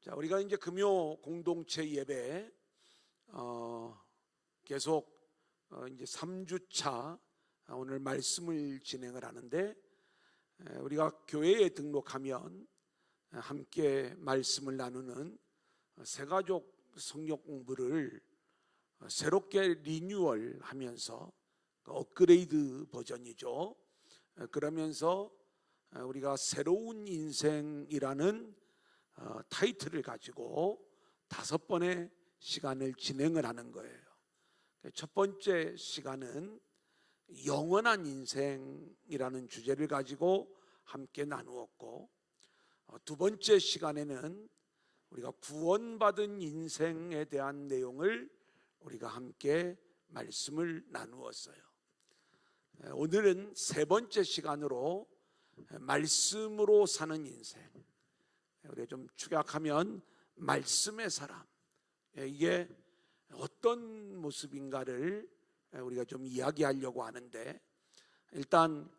자, 우리가 이제 금요 공동체 예배 계속 이제 3주차 오늘 말씀을 진행을 하는데, 우리가 교회에 등록하면 함께 말씀을 나누는 새가족 성역 공부를 새롭게 리뉴얼하면서 업그레이드 버전이죠. 그러면서 우리가 새로운 인생이라는 타이틀을 가지고 5번의 시간을 진행을 하는 거예요. 첫 번째 시간은 영원한 인생이라는 주제를 가지고 함께 나누었고, 두 번째 시간에는 우리가 구원받은 인생에 대한 내용을 우리가 함께 말씀을 나누었어요. 오늘은 세 번째 시간으로 말씀으로 사는 인생, 우리가 좀 축약하면 말씀의 사람, 이게 어떤 모습인가를 우리가 좀 이야기하려고 하는데, 일단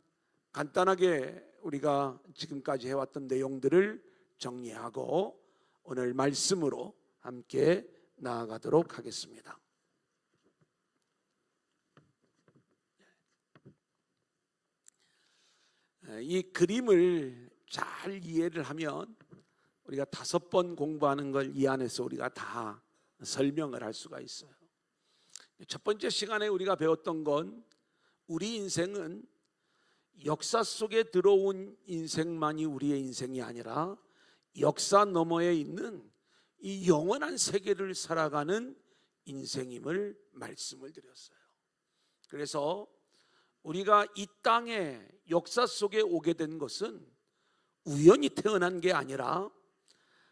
간단하게 우리가 지금까지 해왔던 내용들을 정리하고 오늘 말씀으로 함께 나아가도록 하겠습니다. 이 그림을 잘 이해를 하면 우리가 5번 공부하는 걸 이 안에서 우리가 다 설명을 할 수가 있어요. 첫 번째 시간에 우리가 배웠던 건, 우리 인생은 역사 속에 들어온 인생만이 우리의 인생이 아니라 역사 너머에 있는 이 영원한 세계를 살아가는 인생임을 말씀을 드렸어요. 그래서 우리가 이 땅에 역사 속에 오게 된 것은 우연히 태어난 게 아니라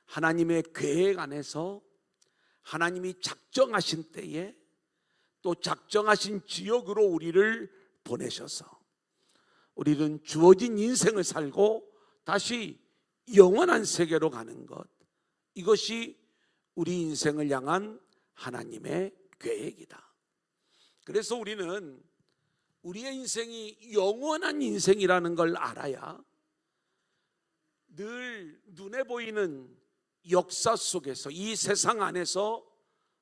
하나님의 계획 안에서 하나님이 작정하신 때에 또 작정하신 지역으로 우리를 보내셔서 우리는 주어진 인생을 살고 다시 영원한 세계로 가는 것, 이것이 우리 인생을 향한 하나님의 계획이다. 그래서 우리는 우리의 인생이 영원한 인생이라는 걸 알아야 늘 눈에 보이는 역사 속에서, 이 세상 안에서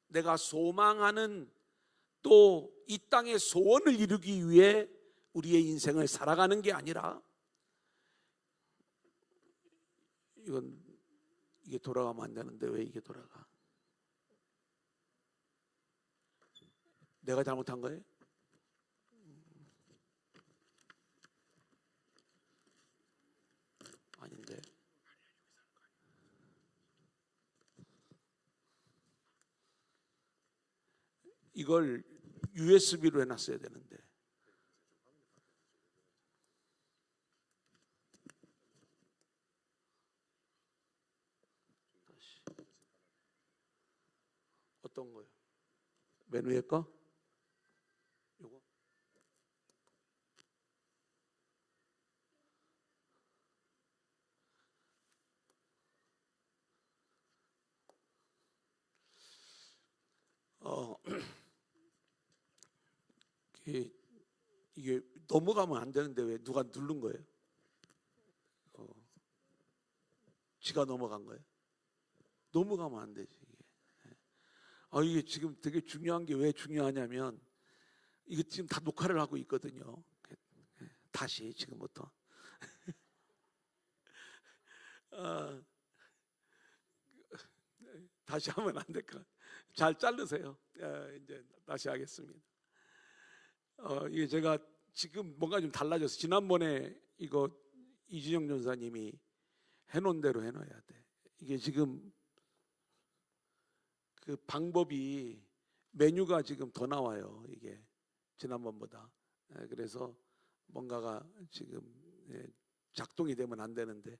내가 소망하는 또 이 땅의 소원을 이루기 위해 우리의 인생을 살아가는 게 아니라, 이게 돌아가면 안 되는데 왜 이게 돌아가? 내가 잘못한 거예요? 아닌데. 이걸 USB로 해놨어야 되는데. 다시. 어떤 거요? 맨 위에 거? 요거? 이게 넘어가면 안 되는데 왜 누가 누른 거예요? 지가 넘어간 거예요? 넘어가면 안 되지 이게. 이게 지금 되게 중요한 게 왜 중요하냐면, 이거 지금 다 녹화를 하고 있거든요. 다시 지금부터. 다시 하면 안 될까? 잘 자르세요. 이제 다시 하겠습니다. 이게 제가 지금 뭔가 좀 달라져서, 지난번에 이거 이진영 전사님이 해놓은 대로 해놔야 돼. 이게 지금 그 방법이, 메뉴가 지금 더 나와요. 이게 지난번보다. 그래서 뭔가가 지금 작동이 되면 안 되는데,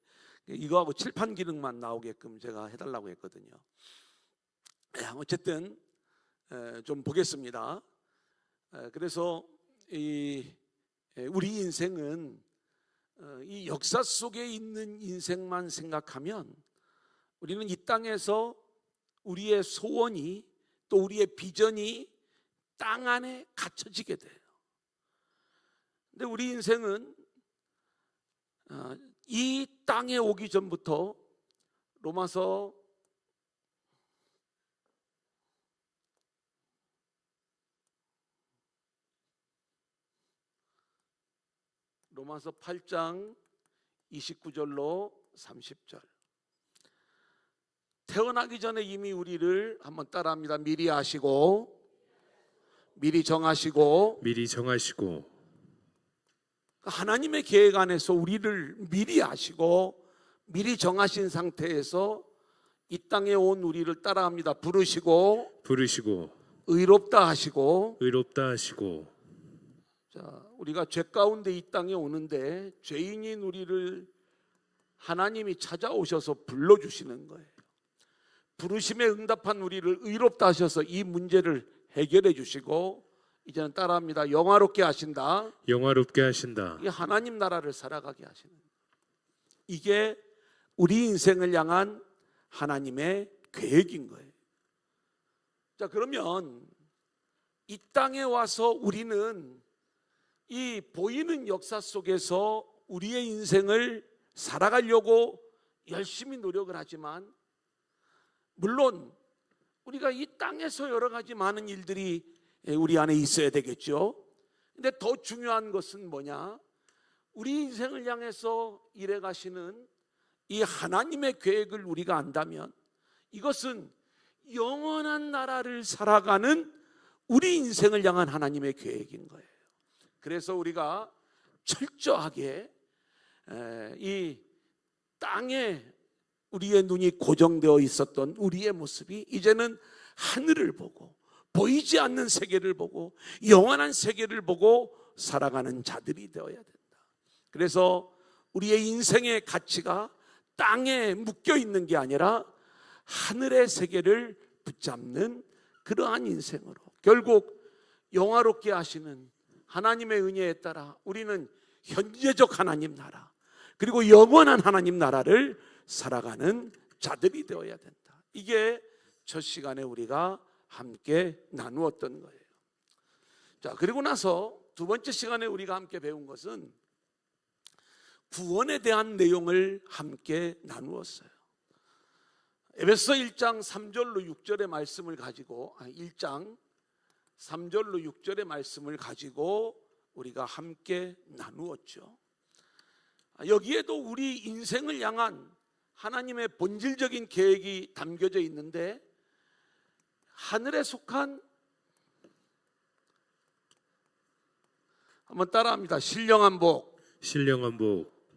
이거하고 칠판 기능만 나오게끔 제가 해달라고 했거든요. 어쨌든 좀 보겠습니다. 그래서 우리 인생은 이 역사 속에 있는 인생만 생각하면 우리는 이 땅에서 우리의 소원이, 또 우리의 비전이 땅 안에 갇혀지게 돼요. 근데 우리 인생은 이 땅에 오기 전부터 로마서 로마서 8장 29절로 30절. 태어나기 전에 이미 우리를 한번 따라합니다. 미리 아시고, 미리 정하시고, 하나님의 계획 안에서 우리를 미리 아시고 미리 정하신 상태에서 이 땅에 온 우리를 따라합니다. 부르시고 의롭다 하시고. 자, 우리가 죄 가운데 이 땅에 오는데 죄인인 우리를 하나님이 찾아오셔서 불러주시는 거예요. 부르심에 응답한 우리를 의롭다 하셔서 이 문제를 해결해 주시고, 이제는 따라합니다. 영화롭게 하신다. 이게 하나님 나라를 살아가게 하시는 거예요. 이게 우리 인생을 향한 하나님의 계획인 거예요. 자, 그러면 이 땅에 와서 우리는 이 보이는 역사 속에서 우리의 인생을 살아가려고 열심히 노력을 하지만, 물론 우리가 이 땅에서 여러 가지 많은 일들이 우리 안에 있어야 되겠죠. 근데 더 중요한 것은 뭐냐? 우리 인생을 향해서 일해 가시는 이 하나님의 계획을 우리가 안다면 이것은 영원한 나라를 살아가는 우리 인생을 향한 하나님의 계획인 거예요. 그래서 우리가 철저하게 이 땅에 우리의 눈이 고정되어 있었던 우리의 모습이 이제는 하늘을 보고 보이지 않는 세계를 보고 영원한 세계를 보고 살아가는 자들이 되어야 된다. 그래서 우리의 인생의 가치가 땅에 묶여 있는 게 아니라 하늘의 세계를 붙잡는 그러한 인생으로, 결국 영화롭게 하시는 하나님의 은혜에 따라 우리는 현재적 하나님 나라, 그리고 영원한 하나님 나라를 살아가는 자들이 되어야 된다. 이게 첫 시간에 우리가 함께 나누었던 거예요. 자, 그리고 나서 두 번째 시간에 우리가 함께 배운 것은 구원에 대한 내용을 함께 나누었어요. 에베소 1장 3절로 6절의 말씀을 가지고 1장 3절로 6절의 말씀을 가지고 우리가 함께 나누었죠. 여기에도 우리 인생을 향한 하나님의 본질적인 계획이 담겨져 있는데, 하늘에 속한, 한번 따라합니다. 신령한 복.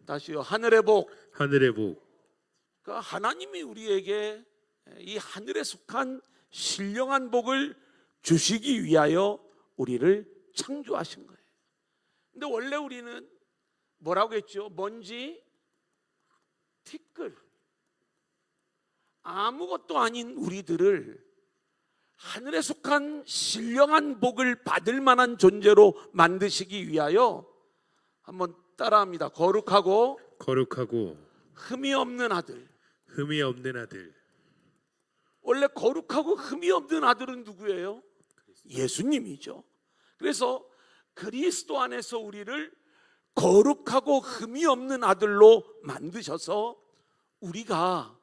다시요. 하늘의 복. 그러니까 하나님이 우리에게 이 하늘에 속한 신령한 복을 주시기 위하여 우리를 창조하신 거예요. 근데 원래 우리는 뭐라고 했죠? 먼지, 티끌, 아무것도 아닌 우리들을 하늘에 속한 신령한 복을 받을 만한 존재로 만드시기 위하여, 한번 따라합니다. 거룩하고 흠이 없는 아들. 원래 거룩하고 흠이 없는 아들은 누구예요? 예수님이죠. 그래서 그리스도 안에서 우리를 거룩하고 흠이 없는 아들로 만드셔서 우리가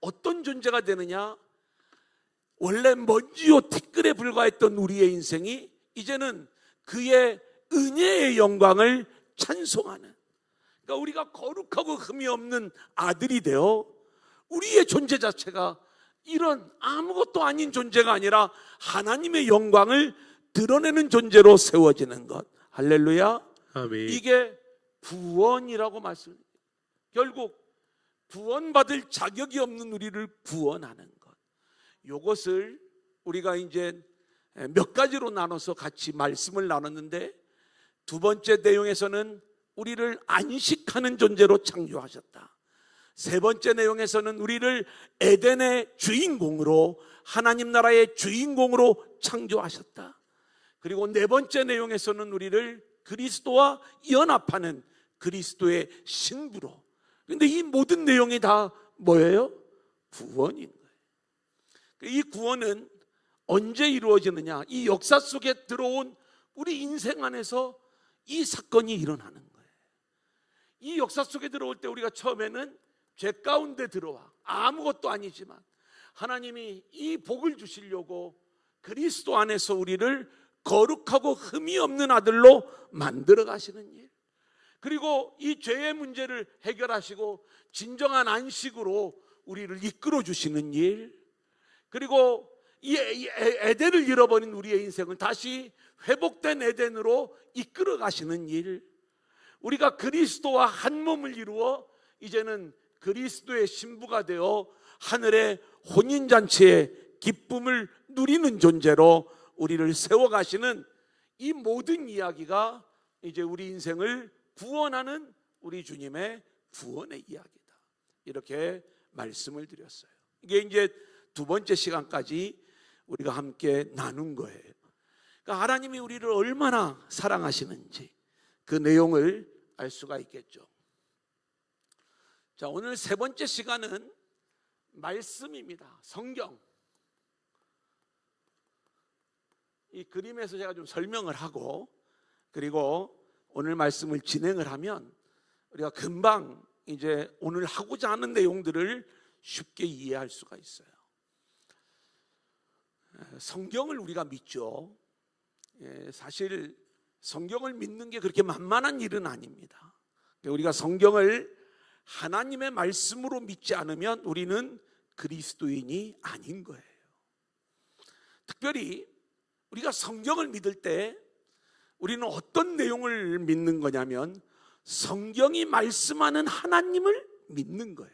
어떤 존재가 되느냐? 원래 먼지요 티끌에 불과했던 우리의 인생이 이제는 그의 은혜의 영광을 찬송하는, 그러니까 우리가 거룩하고 흠이 없는 아들이 되어 우리의 존재 자체가 이런 아무것도 아닌 존재가 아니라 하나님의 영광을 드러내는 존재로 세워지는 것. 할렐루야. 아멘. 이게 구원이라고 말씀합니다. 결국 구원받을 자격이 없는 우리를 구원하는 것. 이것을 우리가 이제 몇 가지로 나눠서 같이 말씀을 나눴는데, 두 번째 내용에서는 우리를 안식하는 존재로 창조하셨다. 세 번째 내용에서는 우리를 에덴의 주인공으로, 하나님 나라의 주인공으로 창조하셨다. 그리고 네 번째 내용에서는 우리를 그리스도와 연합하는 그리스도의 신부로. 그런데 이 모든 내용이 다 뭐예요? 구원인 거예요. 이 구원은 언제 이루어지느냐? 이 역사 속에 들어온 우리 인생 안에서 이 사건이 일어나는 거예요. 이 역사 속에 들어올 때 우리가 처음에는 죄 가운데 들어와 아무것도 아니지만 하나님이 이 복을 주시려고 그리스도 안에서 우리를 거룩하고 흠이 없는 아들로 만들어 가시는 일. 그리고 이 죄의 문제를 해결하시고 진정한 안식으로 우리를 이끌어 주시는 일, 그리고 이 에덴을 잃어버린 우리의 인생을 다시 회복된 에덴으로 이끌어 가시는 일, 우리가 그리스도와 한 몸을 이루어 이제는 그리스도의 신부가 되어 하늘의 혼인잔치의 기쁨을 누리는 존재로 우리를 세워가시는 이 모든 이야기가 이제 우리 인생을 구원하는 우리 주님의 구원의 이야기다, 이렇게 말씀을 드렸어요. 이게 이제 두 번째 시간까지 우리가 함께 나눈 거예요. 그러니까 하나님이 우리를 얼마나 사랑하시는지 그 내용을 알 수가 있겠죠. 자, 오늘 세 번째 시간은 말씀입니다. 성경. 이 그림에서 제가 좀 설명을 하고, 그리고 오늘 말씀을 진행을 하면 우리가 금방 이제 오늘 하고자 하는 내용들을 쉽게 이해할 수가 있어요. 성경을 우리가 믿죠. 사실 성경을 믿는 게 그렇게 만만한 일은 아닙니다. 우리가 성경을 하나님의 말씀으로 믿지 않으면 우리는 그리스도인이 아닌 거예요. 특별히 우리가 성경을 믿을 때 우리는 어떤 내용을 믿는 거냐면 성경이 말씀하는 하나님을 믿는 거예요.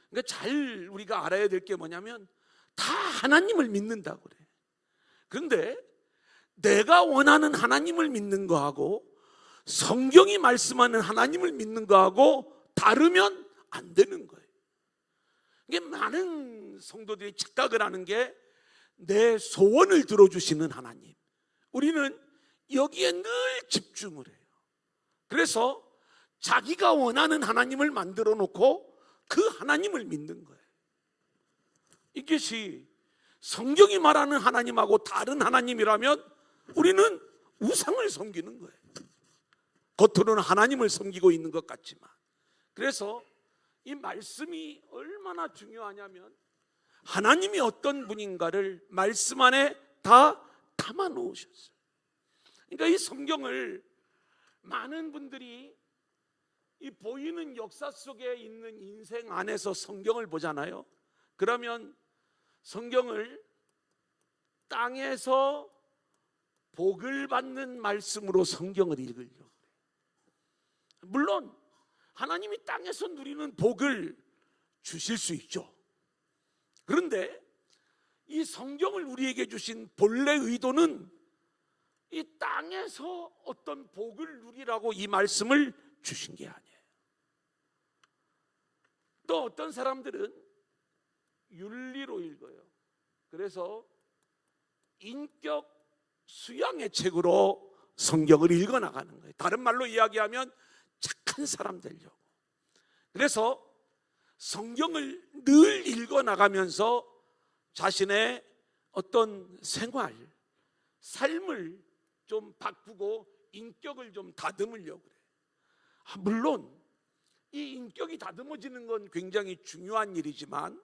그러니까 잘 우리가 알아야 될 게 뭐냐면 다 하나님을 믿는다고 그래. 그런데 내가 원하는 하나님을 믿는 거하고 성경이 말씀하는 하나님을 믿는 거하고 다르면 안 되는 거예요. 이게 많은 성도들이 착각을 하는 게 내 소원을 들어주시는 하나님, 우리는 여기에 늘 집중을 해요. 그래서 자기가 원하는 하나님을 만들어 놓고 그 하나님을 믿는 거예요. 이것이 성경이 말하는 하나님하고 다른 하나님이라면 우리는 우상을 섬기는 거예요. 겉으로는 하나님을 섬기고 있는 것 같지만. 그래서 이 말씀이 얼마나 중요하냐면 하나님이 어떤 분인가를 말씀 안에 다 담아 놓으셨어요. 그러니까 이 성경을 많은 분들이 이 보이는 역사 속에 있는 인생 안에서 성경을 보잖아요. 그러면 성경을 땅에서 복을 받는 말씀으로 성경을 읽으려고 해요. 물론 하나님이 땅에서 누리는 복을 주실 수 있죠. 그런데 이 성경을 우리에게 주신 본래 의도는 이 땅에서 어떤 복을 누리라고 이 말씀을 주신 게 아니에요. 또 어떤 사람들은 윤리로 읽어요. 그래서 인격 수양의 책으로 성경을 읽어나가는 거예요. 다른 말로 이야기하면 착한 사람 되려고. 그래서 성경을 늘 읽어나가면서 자신의 어떤 생활, 삶을 좀 바꾸고 인격을 좀 다듬으려고 그래요. 물론 이 인격이 다듬어지는 건 굉장히 중요한 일이지만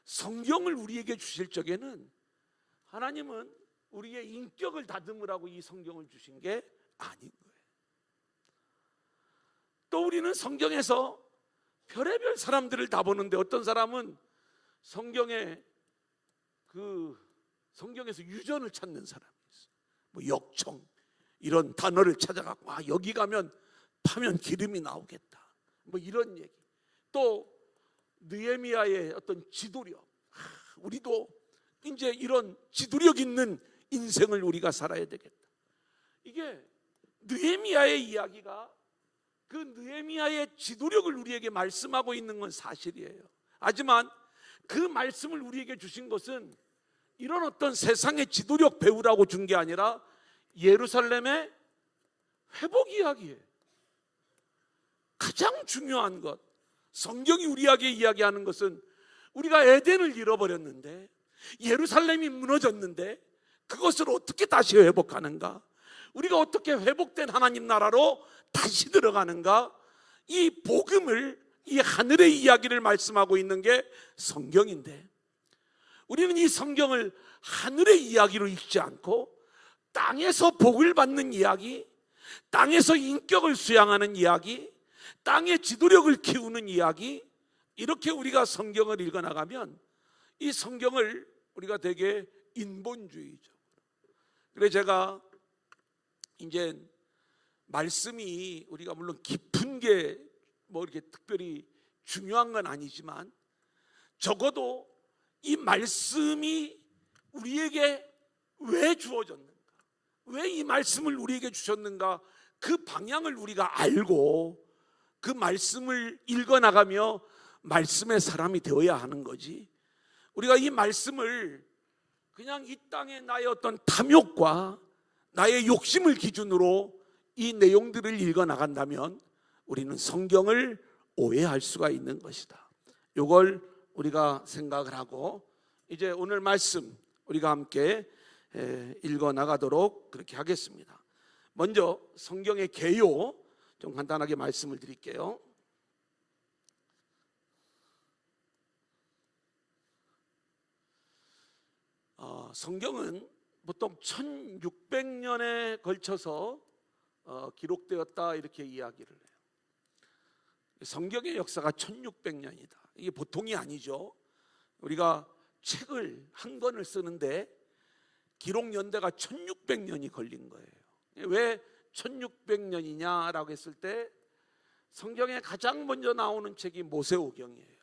성경을 우리에게 주실 적에는 하나님은 우리의 인격을 다듬으라고 이 성경을 주신 게 아닌 거예요. 또 우리는 성경에서 별의별 사람들을 다 보는데 어떤 사람은 성경에서 유전을 찾는 사람이 있어요. 뭐 역청 이런 단어를 찾아갖고 여기 가면 파면 기름이 나오겠다, 뭐 이런 얘기. 또 느헤미야의 어떤 지도력, 우리도 이제 이런 지도력 있는 인생을 우리가 살아야 되겠다. 이게 느헤미야의 이야기가 그 느헤미야의 지도력을 우리에게 말씀하고 있는 건 사실이에요. 하지만 그 말씀을 우리에게 주신 것은 이런 어떤 세상의 지도력 배우라고 준 게 아니라 예루살렘의 회복 이야기예요. 가장 중요한 것, 성경이 우리에게 이야기하는 것은 우리가 에덴을 잃어버렸는데, 예루살렘이 무너졌는데 그것을 어떻게 다시 회복하는가, 우리가 어떻게 회복된 하나님 나라로 다시 들어가는가, 이 복음을, 이 하늘의 이야기를 말씀하고 있는 게 성경인데, 우리는 이 성경을 하늘의 이야기로 읽지 않고 땅에서 복을 받는 이야기, 땅에서 인격을 수양하는 이야기, 땅의 지도력을 키우는 이야기, 이렇게 우리가 성경을 읽어나가면 이 성경을 우리가 되게 인본주의적으로, 그래서 제가 이제 말씀이 우리가 물론 깊은 게 뭐 이렇게 특별히 중요한 건 아니지만 적어도 이 말씀이 우리에게 왜 주어졌는가, 왜 이 말씀을 우리에게 주셨는가, 그 방향을 우리가 알고 그 말씀을 읽어나가며 말씀의 사람이 되어야 하는 거지. 우리가 이 말씀을 그냥 이 땅에 나의 어떤 탐욕과 나의 욕심을 기준으로 이 내용들을 읽어나간다면 우리는 성경을 오해할 수가 있는 것이다. 이걸 우리가 생각을 하고 이제 오늘 말씀 우리가 함께 읽어나가도록 그렇게 하겠습니다. 먼저 성경의 개요 좀 간단하게 말씀을 드릴게요. 성경은 보통 1600년에 걸쳐서 기록되었다 이렇게 이야기를 해요. 성경의 역사가 1600년이다. 이게 보통이 아니죠. 우리가 책을 한 권을 쓰는데 기록 연대가 1600년이 걸린 거예요. 왜 1600년이냐라고 했을 때 성경에 가장 먼저 나오는 책이 모세오경이에요.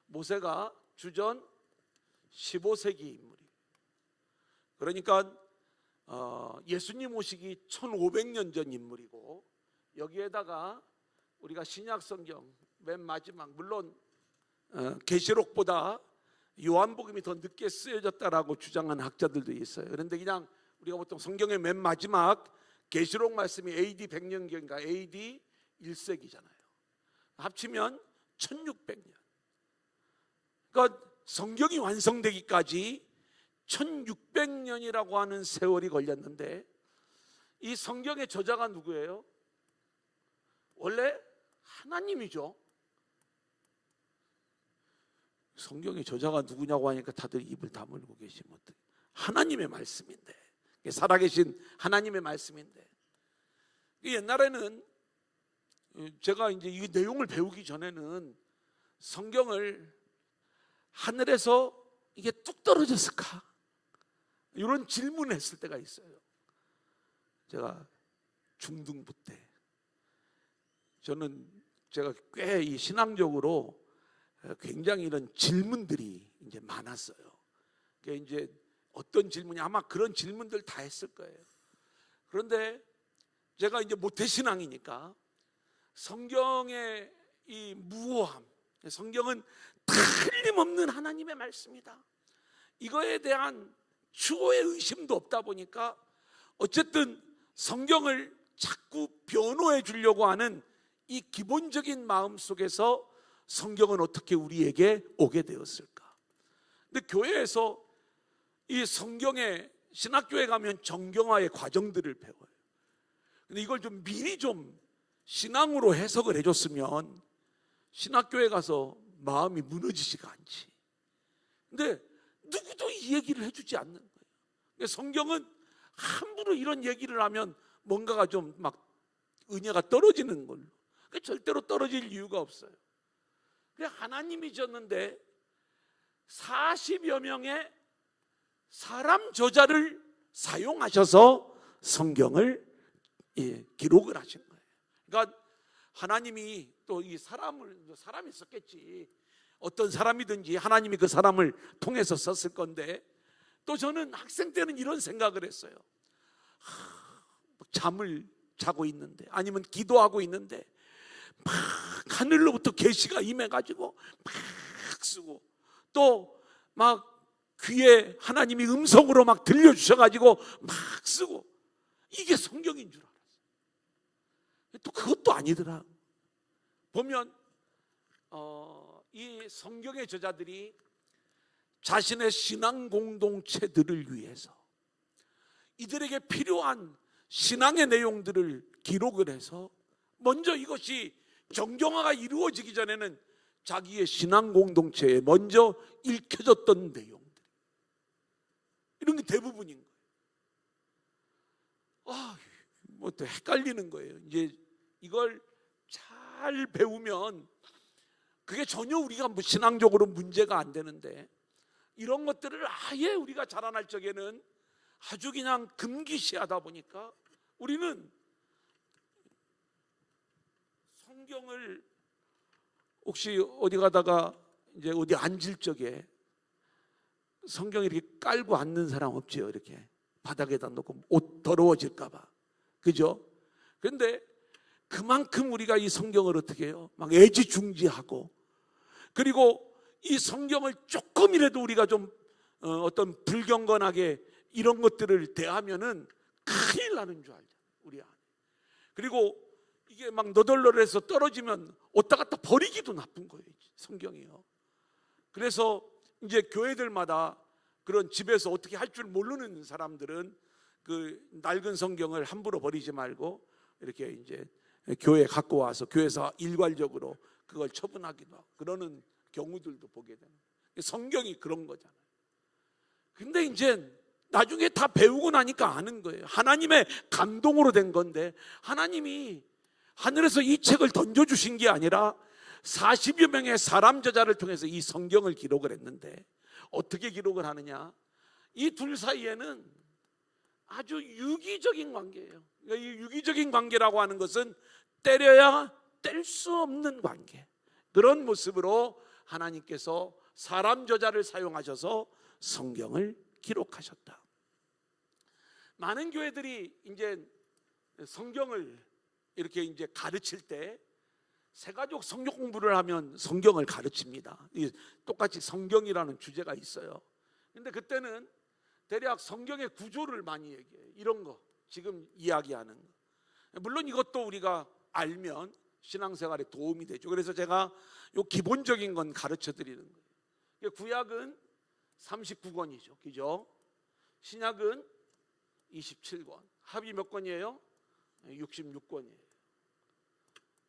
모세가 주전 15세기 인물이에요. 그러니까 예수님 오시기 1500년 전 인물이고, 여기에다가 우리가 신약 성경 맨 마지막, 물론 계시록보다 요한복음이 더 늦게 쓰여졌다라고 주장하는 학자들도 있어요. 그런데 그냥 우리가 보통 성경의 맨 마지막 계시록 말씀이 AD 100년경인가 AD 1세기잖아요. 합치면 1600년. 그러니까 성경이 완성되기까지 1600년이라고 하는 세월이 걸렸는데, 이 성경의 저자가 누구예요? 원래 하나님이죠. 성경의 저자가 누구냐고 하니까 다들 입을 다물고 계시면 어떡해. 하나님의 말씀인데, 살아계신 하나님의 말씀인데, 옛날에는 제가 이제 이 내용을 배우기 전에는 성경을 하늘에서 이게 뚝 떨어졌을까? 이런 질문을 했을 때가 있어요. 제가 중등부 때 제가 꽤 이 신앙적으로 굉장히 이런 질문들이 이제 많았어요. 그게 이제 어떤 질문이, 아마 그런 질문들 다 했을 거예요. 그런데 제가 이제 모태신앙이니까 성경의 이 무오함, 성경은 틀림없는 하나님의 말씀이다, 이거에 대한 추호의 의심도 없다 보니까 어쨌든 성경을 자꾸 변호해 주려고 하는 이 기본적인 마음 속에서 성경은 어떻게 우리에게 오게 되었을까? 근데 교회에서 이 성경의, 신학교에 가면 정경화의 과정들을 배워요. 근데 이걸 좀 미리 좀 신앙으로 해석을 해줬으면 신학교에 가서 마음이 무너지지가 않지. 근데 누구도 이 얘기를 해주지 않는 거예요. 성경은 함부로 이런 얘기를 하면 뭔가가 좀 막 은혜가 떨어지는 걸로. 절대로 떨어질 이유가 없어요. 그래, 하나님이 졌는데 40여 명의 사람 저자를 사용하셔서 성경을 기록을 하신 거예요. 그러니까 하나님이 또 이 사람이 썼겠지. 어떤 사람이든지 하나님이 그 사람을 통해서 썼을 건데, 또 저는 학생 때는 이런 생각을 했어요. 잠을 자고 있는데, 아니면 기도하고 있는데 막 하늘로부터 계시가 임해가지고 막 쓰고, 또 막 귀에 하나님이 음성으로 막 들려주셔가지고 막 쓰고, 이게 성경인 줄 알았어요. 또 그것도 아니더라. 보면 이 성경의 저자들이 자신의 신앙 공동체들을 위해서 이들에게 필요한 신앙의 내용들을 기록을 해서, 먼저 이것이 정경화가 이루어지기 전에는 자기의 신앙 공동체에 먼저 읽혀졌던 내용들, 이런 게 대부분인 거예요. 뭐 또 헷갈리는 거예요. 이제 이걸 잘 배우면 그게 전혀 우리가 뭐 신앙적으로 문제가 안 되는데, 이런 것들을 아예 우리가 자라날 적에는 아주 그냥 금기시하다 보니까 우리는 성경을 혹시 어디 가다가 이제 어디 앉을 적에 성경 이렇게 깔고 앉는 사람 없지요? 이렇게 바닥에다 놓고 옷 더러워질까 봐. 그죠? 그런데 그만큼 우리가 이 성경을 어떻게 해요? 막 애지중지하고, 그리고 이 성경을 조금이라도 우리가 좀 어떤 불경건하게 이런 것들을 대하면은 큰일 나는 줄 알죠, 우리 안에. 그리고 이게 막 너덜너덜해서 떨어지면 옷다 갖다 버리기도 나쁜 거예요, 성경이요. 그래서 이제 교회들마다 그런 집에서 어떻게 할 줄 모르는 사람들은 그 낡은 성경을 함부로 버리지 말고 이렇게 이제 교회에 갖고 와서 교회에서 일괄적으로 그걸 처분하기도 하고 그러는 경우들도 보게 되는 거예요. 성경이 그런 거잖아요. 근데 이제 나중에 다 배우고 나니까 아는 거예요. 하나님의 감동으로 된 건데, 하나님이 하늘에서 이 책을 던져주신 게 아니라 40여 명의 사람 저자를 통해서 이 성경을 기록을 했는데, 어떻게 기록을 하느냐, 이 둘 사이에는 아주 유기적인 관계예요. 그러니까 이 유기적인 관계라고 하는 것은 때려야 뗄 수 없는 관계, 그런 모습으로 하나님께서 사람 저자를 사용하셔서 성경을 기록하셨다. 많은 교회들이 이제 성경을 이렇게 이제 가르칠 때 새가족 성경 공부를 하면 성경을 가르칩니다. 똑같이 성경이라는 주제가 있어요. 근데 그때는 대략 성경의 구조를 많이 얘기해요. 이런 거 지금 이야기하는 거. 물론 이것도 우리가 알면 신앙생활에 도움이 되죠. 그래서 제가 요 기본적인 건 가르쳐 드리는 거예요. 구약은 39권이죠, 그죠? 신약은 27권. 합이 몇 권이에요? 66권이에요.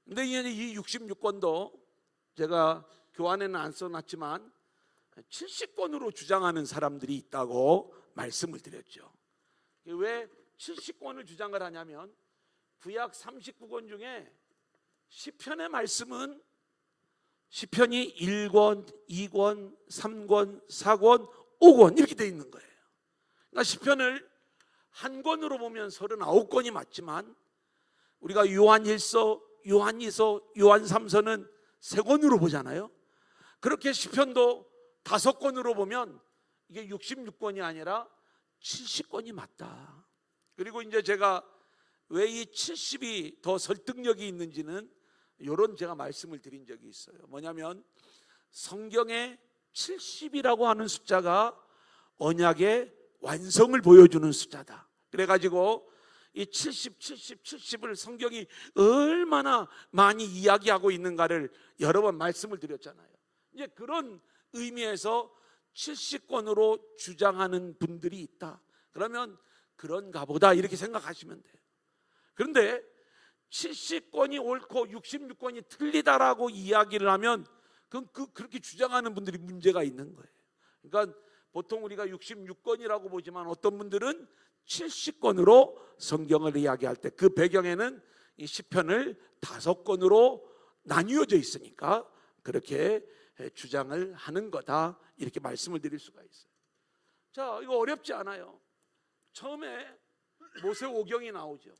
근데 이 66권도 제가 교환에는 안 써놨지만 70권으로 주장하는 사람들이 있다고 말씀을 드렸죠. 왜 70권을 주장을 하냐면, 구약 39권 중에 시편의 말씀은 시편이 1권, 2권, 3권, 4권, 5권 이렇게 돼 있는 거예요. 그러니까 시편을 한 권으로 보면 39권이 맞지만, 우리가 요한 1서, 요한 2서, 요한 3서는 3권으로 보잖아요. 그렇게 시편도 5권으로 보면 이게 66권이 아니라 70권이 맞다. 그리고 이제 제가 왜 이 70이 더 설득력이 있는지는 이런 제가 말씀을 드린 적이 있어요. 뭐냐면 성경의 70이라고 하는 숫자가 언약의 완성을 보여주는 숫자다. 그래가지고 이 70, 70, 70을 성경이 얼마나 많이 이야기하고 있는가를 여러 번 말씀을 드렸잖아요. 이제 그런 의미에서 70권으로 주장하는 분들이 있다. 그러면 그런가 보다 이렇게 생각하시면 돼요. 그런데 70권이 옳고 66권이 틀리다라고 이야기를 하면 그렇게 주장하는 분들이 문제가 있는 거예요. 그러니까 보통 우리가 66권이라고 보지만 어떤 분들은 70권으로 성경을 이야기할 때 그 배경에는 이 시편을 5권으로 나뉘어져 있으니까 그렇게 주장을 하는 거다, 이렇게 말씀을 드릴 수가 있어요. 자, 이거 어렵지 않아요. 처음에 모세오경이 나오죠.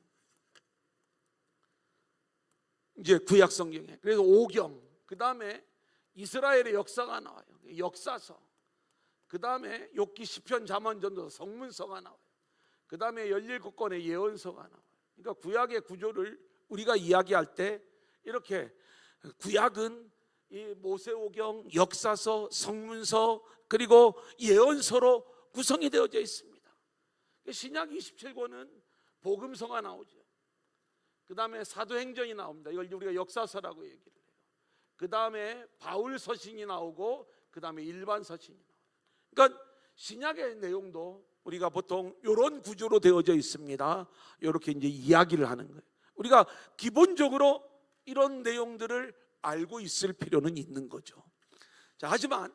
이제 구약 성경에. 그래서 오경, 그 다음에 이스라엘의 역사가 나와요. 역사서. 그 다음에 욥기, 시편, 잠언, 전도서, 성문서가 나와요. 그 다음에 17권의 예언서가 나와요. 그러니까 구약의 구조를 우리가 이야기할 때 이렇게 구약은 이 모세오경, 역사서, 성문서, 그리고 예언서로 구성이 되어져 있습니다. 신약 27권은 복음서가 나오죠. 그 다음에 사도행전이 나옵니다. 이걸 우리가 역사서라고 얘기를 해요. 그 다음에 바울 서신이 나오고, 그 다음에 일반 서신이 나와요. 그러니까 신약의 내용도 우리가 보통 이런 구조로 되어져 있습니다. 이렇게 이제 이야기를 하는 거예요. 우리가 기본적으로 이런 내용들을 알고 있을 필요는 있는 거죠. 자, 하지만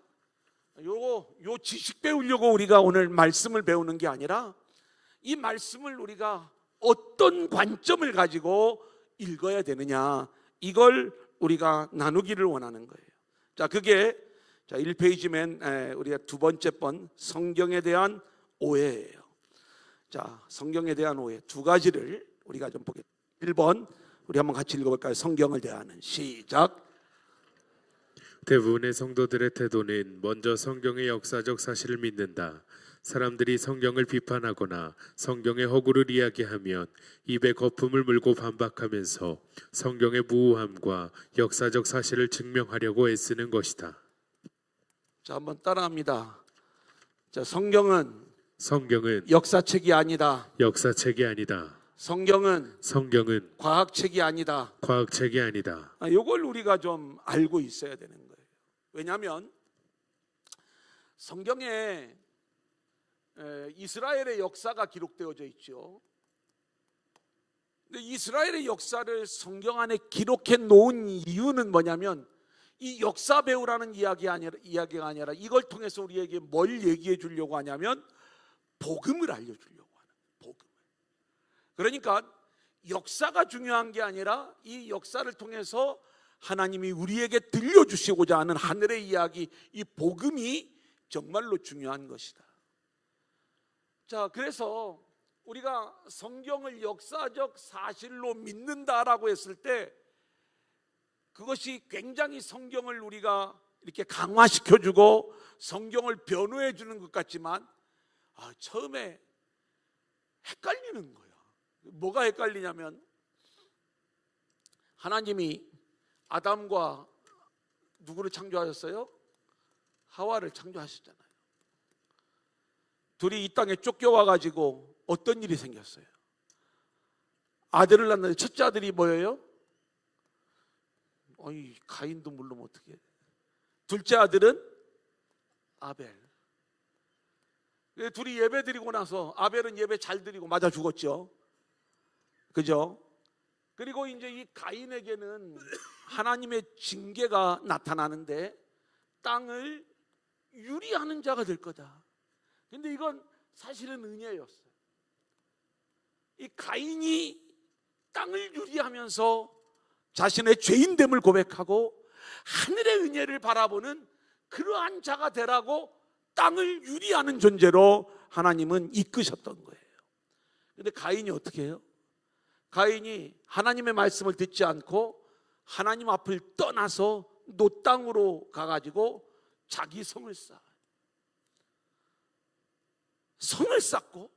요 지식 배우려고 우리가 오늘 말씀을 배우는 게 아니라 이 말씀을 우리가 어떤 관점을 가지고 읽어야 되느냐, 이걸 우리가 나누기를 원하는 거예요. 자, 그게 1페이지면 우리가 두 번째 번 성경에 대한 오해예요. 자, 성경에 대한 오해 두 가지를 우리가 좀 보겠습니다. 1번 우리 한번 같이 읽어볼까요? 성경을 대하는 시작. 대부분의 성도들의 태도는 먼저 성경의 역사적 사실을 믿는다. 사람들이 성경을 비판하거나 성경의 허구를 이야기하면 입에 거품을 물고 반박하면서 성경의 무우함과 역사적 사실을 증명하려고 애쓰는 것이다. 자, 한번 따라합니다. 자, 성경은 역사책이 아니다. 역사책이 아니다. 성경은 과학책이 아니다. 과학책이 아니다. 이걸 우리가 좀 알고 있어야 되는 거예요. 왜냐하면 성경에 이스라엘의 역사가 기록되어져 있죠. 근데 이스라엘의 역사를 성경 안에 기록해 놓은 이유는 뭐냐면 이 역사 배우라는 이야기가 아니라 이걸 통해서 우리에게 뭘 얘기해 주려고 하냐면 복음을 알려주려고 하는 복음을. 그러니까 역사가 중요한 게 아니라 이 역사를 통해서 하나님이 우리에게 들려주시고자 하는 하늘의 이야기, 이 복음이 정말로 중요한 것이다. 자, 그래서 우리가 성경을 역사적 사실로 믿는다라고 했을 때 그것이 굉장히 성경을 우리가 이렇게 강화시켜주고 성경을 변호해 주는 것 같지만 처음에 헷갈리는 거야. 뭐가 헷갈리냐면 하나님이 아담과 누구를 창조하셨어요? 하와를 창조하셨잖아요. 둘이 이 땅에 쫓겨와 가지고 어떤 일이 생겼어요? 아들을 낳는데 첫째 아들이 뭐예요? 가인도 물론 어떻게? 둘째 아들은 아벨. 둘이 예배 드리고 나서 아벨은 예배 잘 드리고 맞아 죽었죠. 그죠? 그리고 이제 이 가인에게는 하나님의 징계가 나타나는데 땅을 유리하는 자가 될 거다. 근데 이건 사실은 은혜였어요. 이 가인이 땅을 유리하면서 자신의 죄인됨을 고백하고 하늘의 은혜를 바라보는 그러한 자가 되라고 땅을 유리하는 존재로 하나님은 이끄셨던 거예요. 근데 가인이 어떻게 해요? 가인이 하나님의 말씀을 듣지 않고 하나님 앞을 떠나서 노 땅으로 가가지고 자기 성을 쌓아요. 성을 쌓고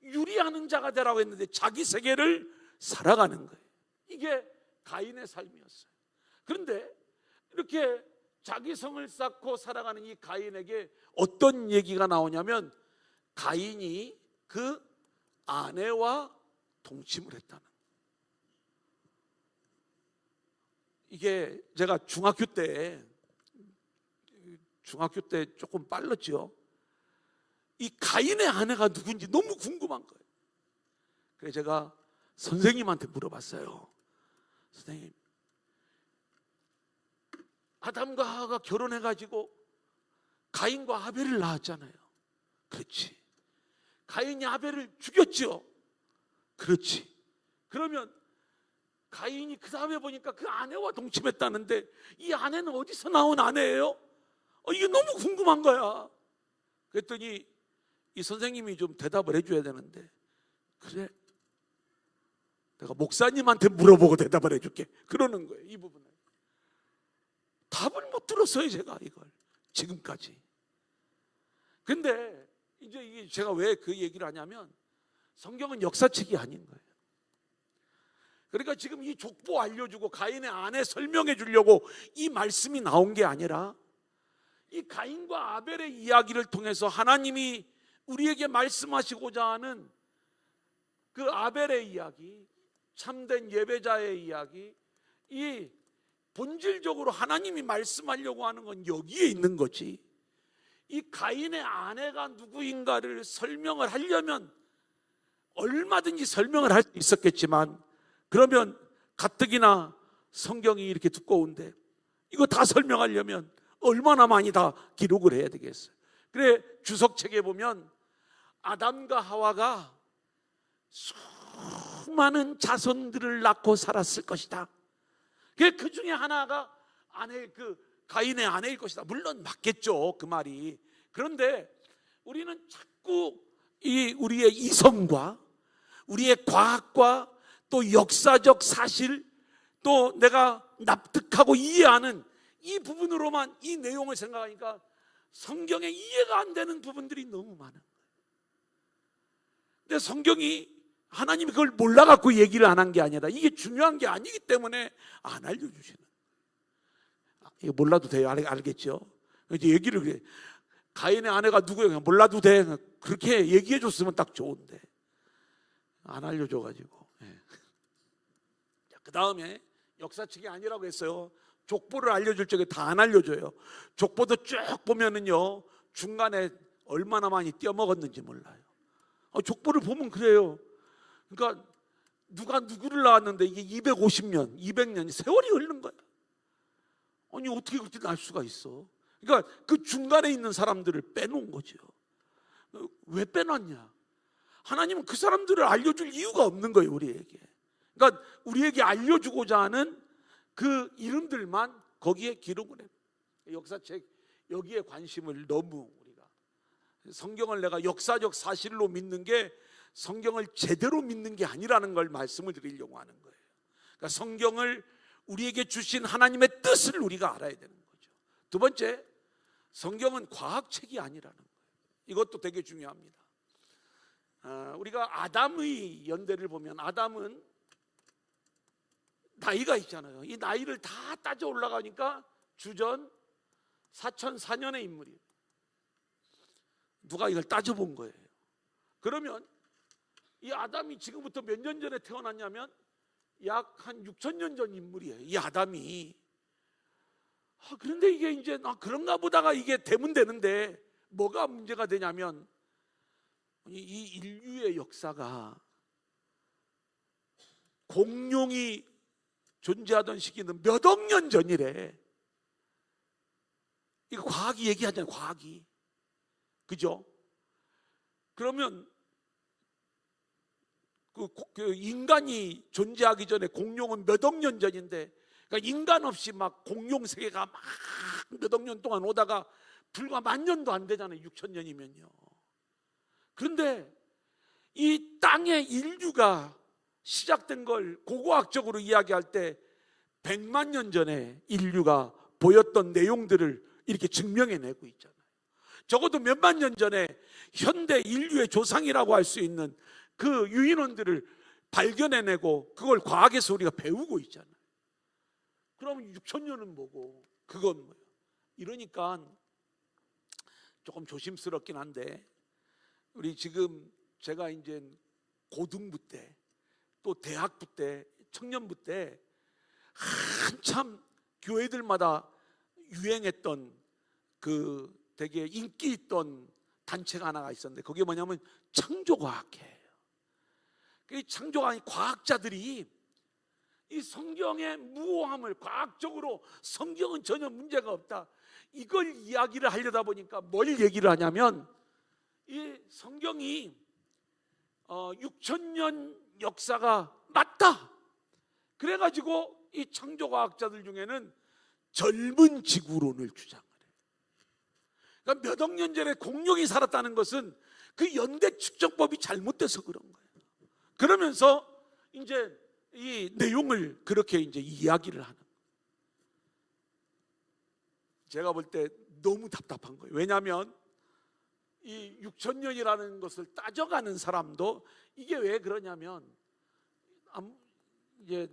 유리하는 자가 되라고 했는데 자기 세계를 살아가는 거예요. 이게 가인의 삶이었어요. 그런데 이렇게 자기 성을 쌓고 살아가는 이 가인에게 어떤 얘기가 나오냐면 가인이 그 아내와 동침을 했다는. 이게 제가 중학교 때 조금 빨랐죠. 이 가인의 아내가 누군지 너무 궁금한 거예요. 그래서 제가 선생님한테 물어봤어요. 선생님, 아담과 하와가 결혼해가지고 가인과 아벨을 낳았잖아요. 그렇지. 가인이 아벨을 죽였죠. 그렇지. 그러면 가인이 그 다음에 보니까 그 아내와 동침했다는데 이 아내는 어디서 나온 아내예요? 이게 너무 궁금한 거야. 그랬더니 이 선생님이 좀 대답을 해줘야 되는데, 그래, 내가 목사님한테 물어보고 대답을 해줄게, 그러는 거예요. 이 부분을 답을 못 들었어요, 제가 이걸 지금까지. 근데 이제 이게 제가 왜 그 얘기를 하냐면 성경은 역사책이 아닌 거예요. 그러니까 지금 이 족보 알려주고 가인의 아내 설명해 주려고 이 말씀이 나온 게 아니라 이 가인과 아벨의 이야기를 통해서 하나님이 우리에게 말씀하시고자 하는 그 아벨의 이야기, 참된 예배자의 이야기, 이 본질적으로 하나님이 말씀하려고 하는 건 여기에 있는 거지. 이 가인의 아내가 누구인가를 설명을 하려면 얼마든지 설명을 할 수 있었겠지만, 그러면 가뜩이나 성경이 이렇게 두꺼운데 이거 다 설명하려면 얼마나 많이 다 기록을 해야 되겠어요. 그래 주석책에 보면 아담과 하와가 수많은 자손들을 낳고 살았을 것이다. 그 중에 하나가 가인의 아내일 것이다. 물론 맞겠죠, 그 말이. 그런데 우리는 자꾸 우리의 이성과 우리의 과학과 또 역사적 사실, 또 내가 납득하고 이해하는 이 부분으로만 이 내용을 생각하니까 성경에 이해가 안 되는 부분들이 너무 많아. 근데 성경이, 하나님이 그걸 몰라갖고 얘기를 안 한 게 아니라 이게 중요한 게 아니기 때문에 안 알려주시는. 이거 몰라도 돼요. 알겠죠? 이제 얘기를 그래. 가인의 아내가 누구예요? 그냥 몰라도 돼. 그렇게 얘기해 줬으면 딱 좋은데 안 알려줘가지고. 그 다음에 역사책이 아니라고 했어요. 족보를 알려줄 적에 다 안 알려줘요. 족보도 쭉 보면은요, 중간에 얼마나 많이 떼어먹었는지 몰라요. 족보를 보면 그래요. 그러니까 누가 누구를 낳았는데 이게 250년, 200년 세월이 흐르는 거야. 아니 어떻게 그렇게 날 수가 있어? 그러니까 그 중간에 있는 사람들을 빼놓은 거죠. 왜 빼놨냐? 하나님은 그 사람들을 알려줄 이유가 없는 거예요, 우리에게. 그러니까 우리에게 알려주고자 하는 그 이름들만 거기에 기록을 해요. 역사책 여기에 관심을 너무, 우리가 성경을 내가 역사적 사실로 믿는 게 성경을 제대로 믿는 게 아니라는 걸 말씀을 드리려고 하는 거예요. 그러니까 성경을 우리에게 주신 하나님의 뜻을 우리가 알아야 되는 거죠. 두 번째, 성경은 과학책이 아니라는 거예요. 이것도 되게 중요합니다. 우리가 아담의 연대를 보면 아담은 나이가 있잖아요. 이 나이를 다 따져 올라가니까 주전 4004년의 인물이에요. 누가 이걸 따져본 거예요. 그러면 이 아담이 지금부터 몇 년 전에 태어났냐면 약 한 6,000년 전 인물이에요, 이 아담이. 그런데 이게 이제 그런가 보다가 이게 되면 되는데 뭐가 문제가 되냐면 이 인류의 역사가 공룡이 존재하던 시기는 몇 억 년 전이래. 이거 과학이 얘기하잖아요, 과학이. 그죠? 그러면 그 인간이 존재하기 전에 공룡은 몇 억 년 전인데, 그러니까 인간 없이 막 공룡 세계가 막 몇 억 년 동안 오다가 불과 10,000년도 안 되잖아요, 6,000년이면요. 그런데 이 땅의 인류가 시작된 걸 고고학적으로 이야기할 때 100만 년 전에 인류가 보였던 내용들을 이렇게 증명해내고 있잖아요. 적어도 몇만 년 전에 현대 인류의 조상이라고 할 수 있는 그 유인원들을 발견해내고 그걸 과학에서 우리가 배우고 있잖아요. 그럼 6,000년은 뭐고 그건 뭐예요? 이러니까 조금 조심스럽긴 한데, 우리 지금 제가 이제 고등부 때 또 대학부 때 청년부 때 한참 교회들마다 유행했던 그 되게 인기 있던 단체가 하나가 있었는데 그게 뭐냐면 창조과학회예요. 그 창조과학 과학자들이 이 성경의 무오함을 과학적으로 성경은 전혀 문제가 없다, 이걸 이야기를 하려다 보니까 뭘 얘기를 하냐면 이 성경이 6,000년 역사가 맞다. 그래가지고 이 창조과학자들 중에는 젊은 지구론을 주장을 해요. 그러니까 몇 억 년 전에 공룡이 살았다는 것은 그 연대 측정법이 잘못돼서 그런 거예요. 그러면서 이제 이 내용을 그렇게 이제 이야기를 하는 거예요. 제가 볼 때 너무 답답한 거예요. 왜냐하면 이 6,000년이라는 것을 따져가는 사람도 이게 왜 그러냐면 이제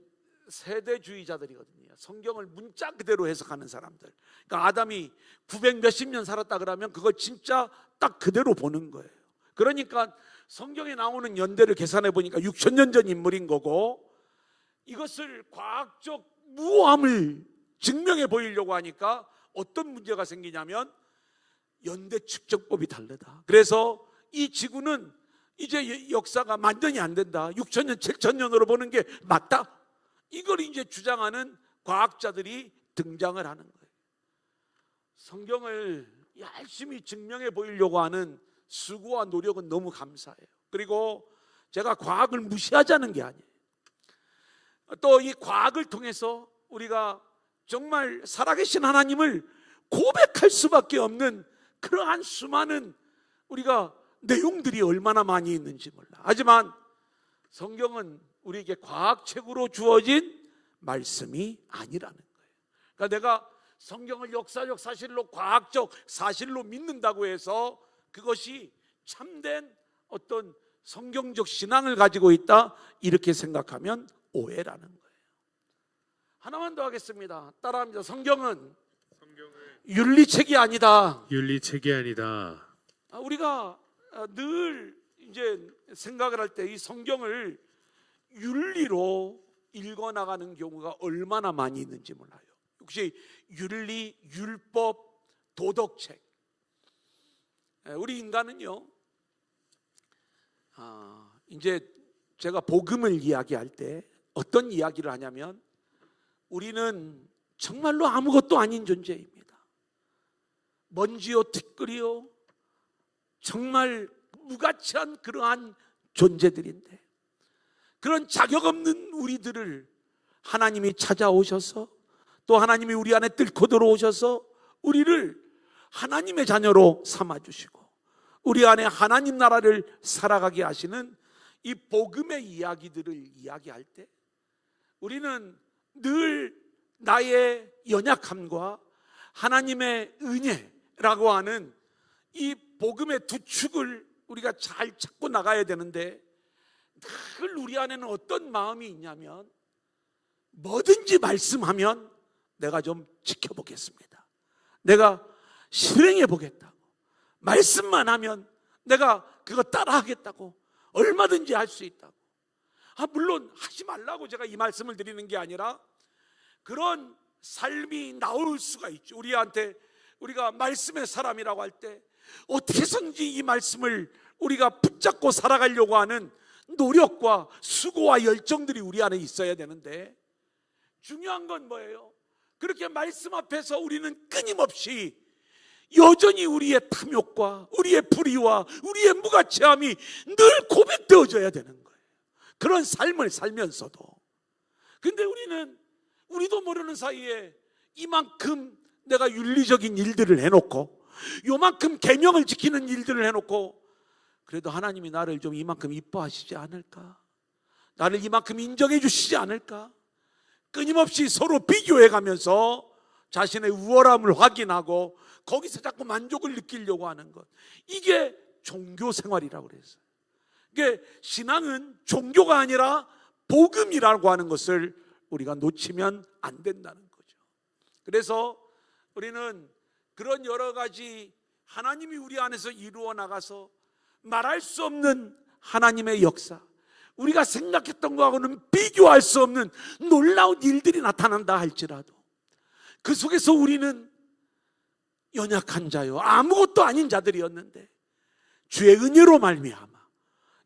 세대주의자들이거든요. 성경을 문자 그대로 해석하는 사람들. 그러니까 아담이 900 몇십 년 살았다 그러면 그걸 진짜 딱 그대로 보는 거예요. 그러니까 성경에 나오는 연대를 계산해 보니까 6,000년 전 인물인 거고, 이것을 과학적 무오함을 증명해 보이려고 하니까 어떤 문제가 생기냐면 연대 측정법이 다르다. 그래서 이 지구는 이제 역사가 만년이 안 된다, 6,000년, 7,000년으로 보는 게 맞다, 이걸 이제 주장하는 과학자들이 등장을 하는 거예요. 성경을 열심히 증명해 보이려고 하는 수고와 노력은 너무 감사해요. 그리고 제가 과학을 무시하자는 게 아니에요. 또 이 과학을 통해서 우리가 정말 살아계신 하나님을 고백할 수밖에 없는 그러한 수많은 우리가 내용들이 얼마나 많이 있는지 몰라. 하지만 성경은 우리에게 과학책으로 주어진 말씀이 아니라는 거예요. 그러니까 내가 성경을 역사적 사실로 과학적 사실로 믿는다고 해서 그것이 참된 어떤 성경적 신앙을 가지고 있다 이렇게 생각하면 오해라는 거예요. 하나만 더 하겠습니다. 따라합니다. 성경은 윤리책이 아니다. 윤리책이 아니다. 우리가 늘 이제 생각을 할 때 이 성경을 윤리로 읽어 나가는 경우가 얼마나 많이 있는지 몰라요. 혹시 윤리, 율법, 도덕책. 우리 인간은요, 이제 제가 복음을 이야기할 때 어떤 이야기를 하냐면 우리는 정말로 아무것도 아닌 존재입니다. 먼지요 티끌이요 정말 무가치한 그러한 존재들인데 그런 자격 없는 우리들을 하나님이 찾아오셔서 또 하나님이 우리 안에 뚫고 들어오셔서 우리를 하나님의 자녀로 삼아주시고 우리 안에 하나님 나라를 살아가게 하시는 이 복음의 이야기들을 이야기할 때 우리는 늘 나의 연약함과 하나님의 은혜라고 하는 이 복음의 두 축을 우리가 잘 찾고 나가야 되는데 늘 우리 안에는 어떤 마음이 있냐면 뭐든지 말씀하면 내가 좀 지켜보겠습니다. 내가 실행해 보겠다고. 말씀만 하면 내가 그거 따라 하겠다고. 얼마든지 할 수 있다고. 물론 하지 말라고 제가 이 말씀을 드리는 게 아니라 그런 삶이 나올 수가 있죠. 우리가 말씀의 사람이라고 할 때 어떻게 해서든지 이 말씀을 우리가 붙잡고 살아가려고 하는 노력과 수고와 열정들이 우리 안에 있어야 되는데 중요한 건 뭐예요? 그렇게 말씀 앞에서 우리는 끊임없이 여전히 우리의 탐욕과 우리의 불의와 우리의 무가치함이 늘 고백되어져야 되는 거예요. 그런 삶을 살면서도. 근데 우리도 모르는 사이에 이만큼 내가 윤리적인 일들을 해놓고 요만큼 계명을 지키는 일들을 해놓고 그래도 하나님이 나를 좀 이만큼 이뻐하시지 않을까? 나를 이만큼 인정해 주시지 않을까? 끊임없이 서로 비교해 가면서 자신의 우월함을 확인하고 거기서 자꾸 만족을 느끼려고 하는 것. 이게 종교 생활이라고 그랬어요. 이게 신앙은 종교가 아니라 복음이라고 하는 것을 우리가 놓치면 안 된다는 거죠. 그래서 우리는 그런 여러 가지 하나님이 우리 안에서 이루어 나가서 말할 수 없는 하나님의 역사, 우리가 생각했던 것하고는 비교할 수 없는 놀라운 일들이 나타난다 할지라도 그 속에서 우리는 연약한 자요 아무것도 아닌 자들이었는데 주의 은혜로 말미암아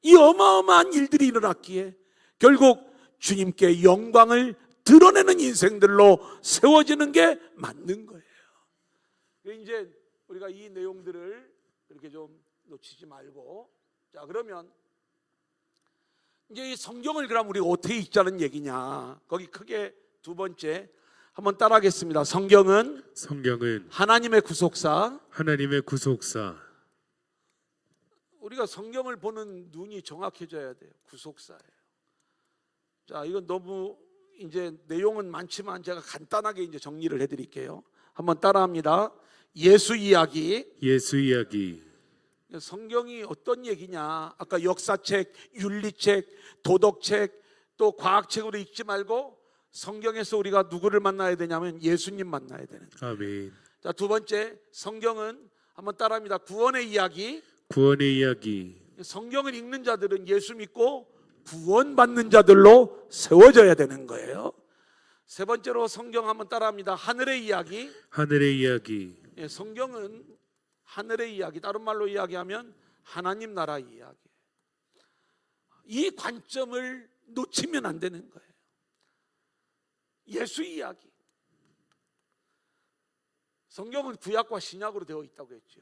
이 어마어마한 일들이 일어났기에 결국 주님께 영광을 드러내는 인생들로 세워지는 게 맞는 거예요. 이제 우리가 이 내용들을 이렇게 좀 놓치지 말고, 자 그러면 이제 이 성경을 그럼 우리가 어떻게 읽자는 얘기냐? 거기 크게 두 번째 한번 따라하겠습니다. 성경은 하나님의 구속사. 우리가 성경을 보는 눈이 정확해져야 돼요. 구속사예요. 자, 이건 너무 이제 내용은 많지만 제가 간단하게 이제 정리를 해드릴게요. 한번 따라합니다. 예수 이야기. 성경이 어떤 얘기냐? 아까 역사책, 윤리책, 도덕책, 또 과학책으로 읽지 말고 성경에서 우리가 누구를 만나야 되냐면 예수님 만나야 되는 거예요. 아멘. 자, 두 번째, 성경은 한번 따라합니다. 구원의 이야기. 성경을 읽는 자들은 예수 믿고 구원받는 자들로 세워져야 되는 거예요. 세 번째로 성경 한번 따라합니다. 하늘의 이야기. 예, 성경은 하늘의 이야기, 다른 말로 이야기하면 하나님 나라 이야기. 이 관점을 놓치면 안 되는 거예요. 예수 이야기. 성경은 구약과 신약으로 되어 있다고 했죠.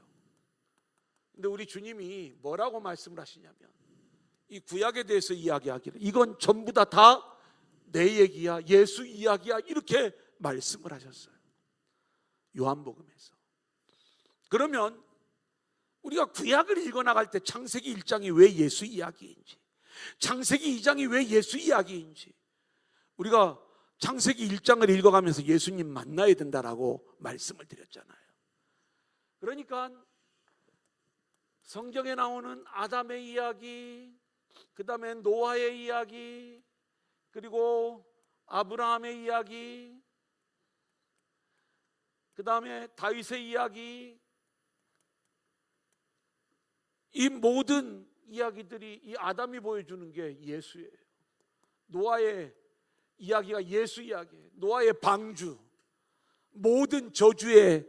근데 우리 주님이 뭐라고 말씀을 하시냐면 이 구약에 대해서 이야기하기를 이건 전부 다 내 얘기야, 예수 이야기야, 이렇게 말씀을 하셨어요. 요한복음에서. 그러면 우리가 구약을 읽어나갈 때 창세기 1장이 왜 예수 이야기인지, 창세기 2장이 왜 예수 이야기인지, 우리가 창세기 1장을 읽어가면서 예수님 만나야 된다라고 말씀을 드렸잖아요. 그러니까 성경에 나오는 아담의 이야기, 그 다음에 노아의 이야기, 그리고 아브라함의 이야기, 그 다음에 다윗의 이야기, 이 모든 이야기들이 이 아담이 보여주는 게 예수예요. 노아의 이야기가 예수 이야기예요. 노아의 방주, 모든 저주의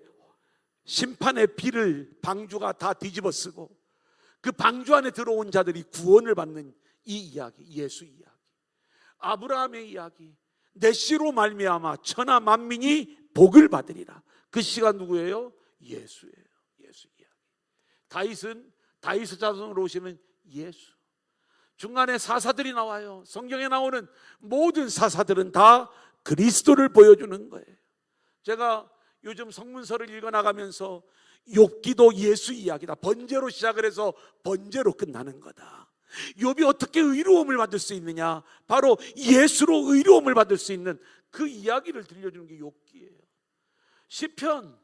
심판의 비를 방주가 다 뒤집어쓰고 그 방주 안에 들어온 자들이 구원을 받는 이 이야기, 예수 이야기. 아브라함의 이야기, 내 씨로 말미암아 천하 만민이 복을 받으리라. 그 씨가 누구예요? 예수예요. 예수 이야기. 다윗은 다윗의 자손으로 오시는 예수. 중간에 사사들이 나와요. 성경에 나오는 모든 사사들은 다 그리스도를 보여주는 거예요. 제가 요즘 성문서를 읽어나가면서 욥기도 예수 이야기다. 번제로 시작을 해서 번제로 끝나는 거다. 욥이 어떻게 의로움을 받을 수 있느냐, 바로 예수로 의로움을 받을 수 있는 그 이야기를 들려주는 게 욥기예요. 시편,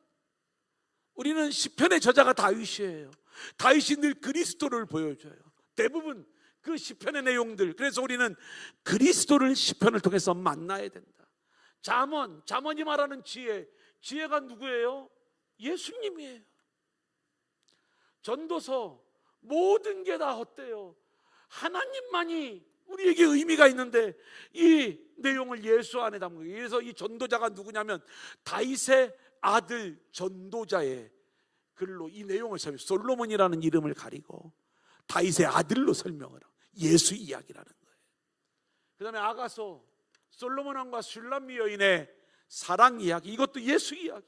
우리는 시편의 저자가 다윗이에요. 다윗이 늘 그리스도를 보여줘요. 대부분 그 시편의 내용들. 그래서 우리는 그리스도를 시편을 통해서 만나야 된다. 잠언이 말하는 지혜가 누구예요? 예수님이에요. 전도서, 모든 게 다 헛되요. 하나님만이 우리에게 의미가 있는데 이 내용을 예수 안에 담은 거예요. 그래서 이 전도자가 누구냐면 다윗의 아들 전도자의 글로 이 내용을 설명, 솔로몬이라는 이름을 가리고 다윗의 아들로 설명을 하고 예수 이야기라는 거예요. 그 다음에 아가서, 솔로몬 왕과 슐람미 여인의 사랑 이야기, 이것도 예수 이야기.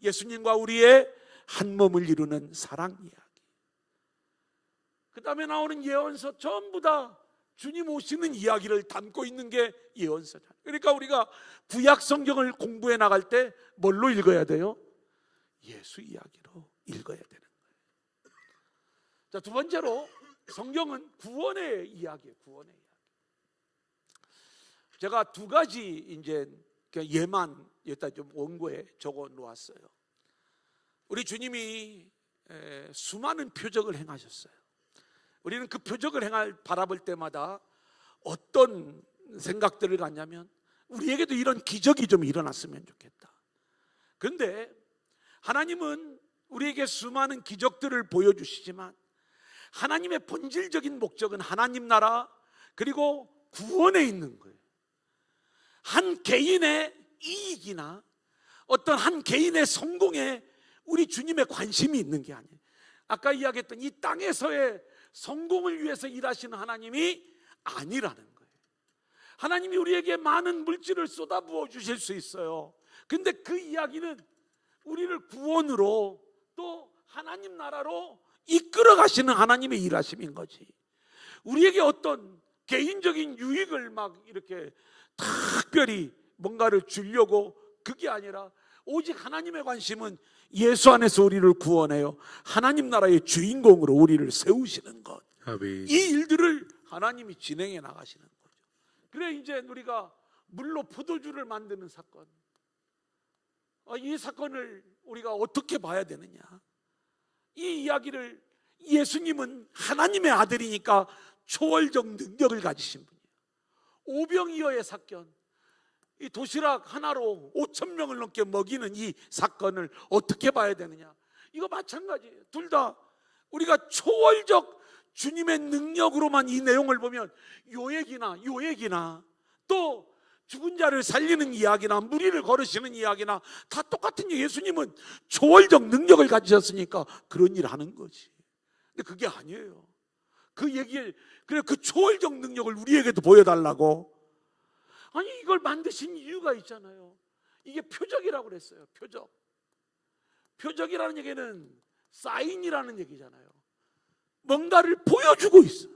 예수님과 우리의 한 몸을 이루는 사랑 이야기. 그 다음에 나오는 예언서, 전부 다 주님 오시는 이야기를 담고 있는 게 예언서잖아요. 그러니까 우리가 구약 성경을 공부해 나갈 때 뭘로 읽어야 돼요? 예수 이야기로 읽어야 되는 거예요. 자, 두 번째로 성경은 구원의 이야기예요. 구원의 이야기. 제가 두 가지 이제 예만 여기다 좀 원고에 적어 놓았어요. 우리 주님이 수많은 표적을 행하셨어요. 우리는 그 표적을 바라볼 때마다 어떤 생각들을 갖냐면 우리에게도 이런 기적이 좀 일어났으면 좋겠다. 그런데 하나님은 우리에게 수많은 기적들을 보여주시지만 하나님의 본질적인 목적은 하나님 나라 그리고 구원에 있는 거예요. 한 개인의 이익이나 어떤 한 개인의 성공에 우리 주님의 관심이 있는 게 아니에요. 아까 이야기했던 이 땅에서의 성공을 위해서 일하시는 하나님이 아니라는 거예요. 하나님이 우리에게 많은 물질을 쏟아부어 주실 수 있어요. 근데 그 이야기는 우리를 구원으로 또 하나님 나라로 이끌어 가시는 하나님의 일하심인 거지. 우리에게 어떤 개인적인 유익을 막 이렇게 특별히 뭔가를 주려고, 그게 아니라 오직 하나님의 관심은 예수 안에서 우리를 구원해요. 하나님 나라의 주인공으로 우리를 세우시는 것. 아멘. 이 일들을 하나님이 진행해 나가시는 거죠. 그래 이제 우리가 물로 포도주를 만드는 사건, 이 사건을 우리가 어떻게 봐야 되느냐. 이 이야기를, 예수님은 하나님의 아들이니까 초월적 능력을 가지신 분이에요. 오병이어의 사건, 이 도시락 하나로 5,000명을 넘게 먹이는 이 사건을 어떻게 봐야 되느냐. 이거 마찬가지예요. 둘 다 우리가 초월적 주님의 능력으로만 이 내용을 보면 요 얘기나 또 죽은 자를 살리는 이야기나 무리를 걸으시는 이야기나 다 똑같은 게, 예수님은 초월적 능력을 가지셨으니까 그런 일을 하는 거지. 근데 그게 아니에요. 그 얘기를, 그래 그 초월적 능력을 우리에게도 보여달라고. 아니 이걸 만드신 이유가 있잖아요. 이게 표적이라고 그랬어요. 표적이라는 얘기는 사인이라는 얘기잖아요. 뭔가를 보여주고 있어.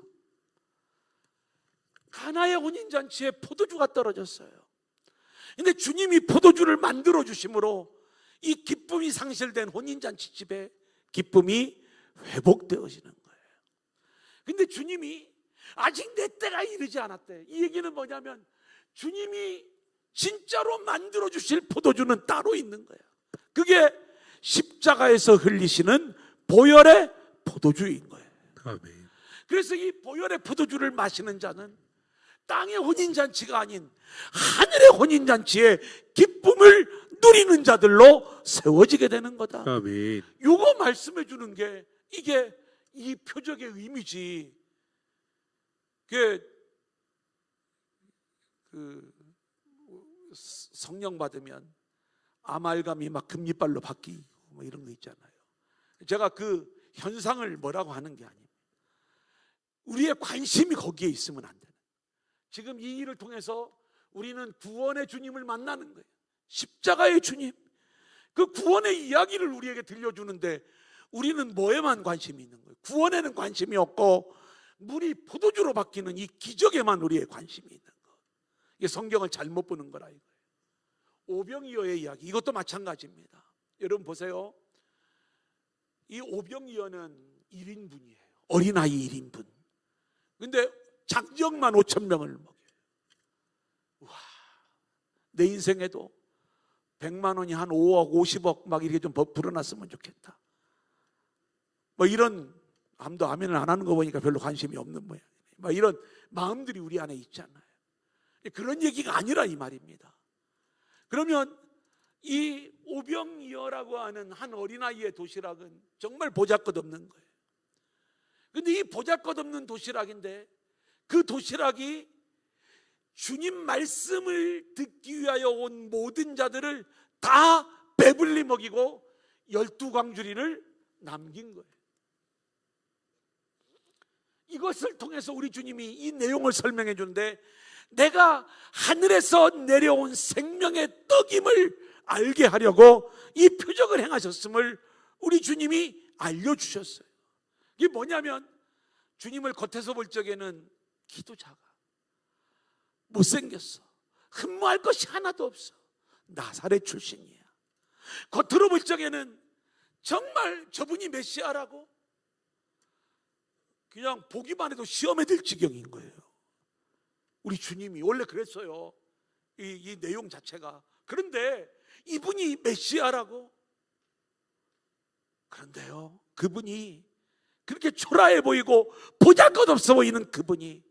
가나의 혼인잔치에 포도주가 떨어졌어요. 근데 주님이 포도주를 만들어 주심으로 이 기쁨이 상실된 혼인잔치 집에 기쁨이 회복되어지는 거예요. 근데 주님이 아직 내 때가 이르지 않았대. 이 얘기는 뭐냐면 주님이 진짜로 만들어 주실 포도주는 따로 있는 거예요. 그게 십자가에서 흘리시는 보혈의 포도주인 거예요. 아멘. 그래서 이 보혈의 포도주를 마시는 자는 땅의 혼인잔치가 아닌 하늘의 혼인잔치에 기쁨을 누리는 자들로 세워지게 되는 거다. 아멘. 요거 말씀해 주는 게 이게 이 표적의 의미지. 성령 받으면 아말감이 막 금리빨로 바뀌고 뭐 이런 거 있잖아요. 제가 그 현상을 뭐라고 하는 게 아닙니다. 우리의 관심이 거기에 있으면 안 돼요. 지금 이 일을 통해서 우리는 구원의 주님을 만나는 거예요. 십자가의 주님, 그 구원의 이야기를 우리에게 들려주는데 우리는 뭐에만 관심이 있는 거예요? 구원에는 관심이 없고 물이 포도주로 바뀌는 이 기적에만 우리의 관심이 있는 거. 이게 성경을 잘못 보는 거라 이거예요. 오병이어의 이야기, 이것도 마찬가지입니다. 여러분 보세요. 이 오병이어는 1인분이에요. 어린아이 1인분. 근데 장정만 5,000명을 먹여요. 와, 내 인생에도 100만 원이 한 5억, 50억 막 이렇게 좀 불어났으면 좋겠다. 뭐 이런, 아무도 아멘을 안 하는 거 보니까 별로 관심이 없는 모양이에요. 막 이런 마음들이 우리 안에 있잖아요. 그런 얘기가 아니라 이 말입니다. 그러면 이 오병이어라고 하는 한 어린아이의 도시락은 정말 보잘것없는 거예요. 근데 이 보잘것없는 도시락인데 그 도시락이 주님 말씀을 듣기 위하여 온 모든 자들을 다 배불리 먹이고 12광주리를 남긴 거예요. 이것을 통해서 우리 주님이 이 내용을 설명해 주는데 내가 하늘에서 내려온 생명의 떡임을 알게 하려고 이 표적을 행하셨음을 우리 주님이 알려주셨어요. 이게 뭐냐면 주님을 겉에서 볼 적에는 키도 작아, 못생겼어, 흠모할 것이 하나도 없어, 나사렛 출신이야. 겉으로 볼 적에는 정말 저분이 메시아라고 그냥 보기만 해도 시험에 들 지경인 거예요. 우리 주님이 원래 그랬어요. 이 내용 자체가. 그런데 이분이 메시아라고. 그런데요, 그분이 그렇게 초라해 보이고 보잘것없어 보이는 그분이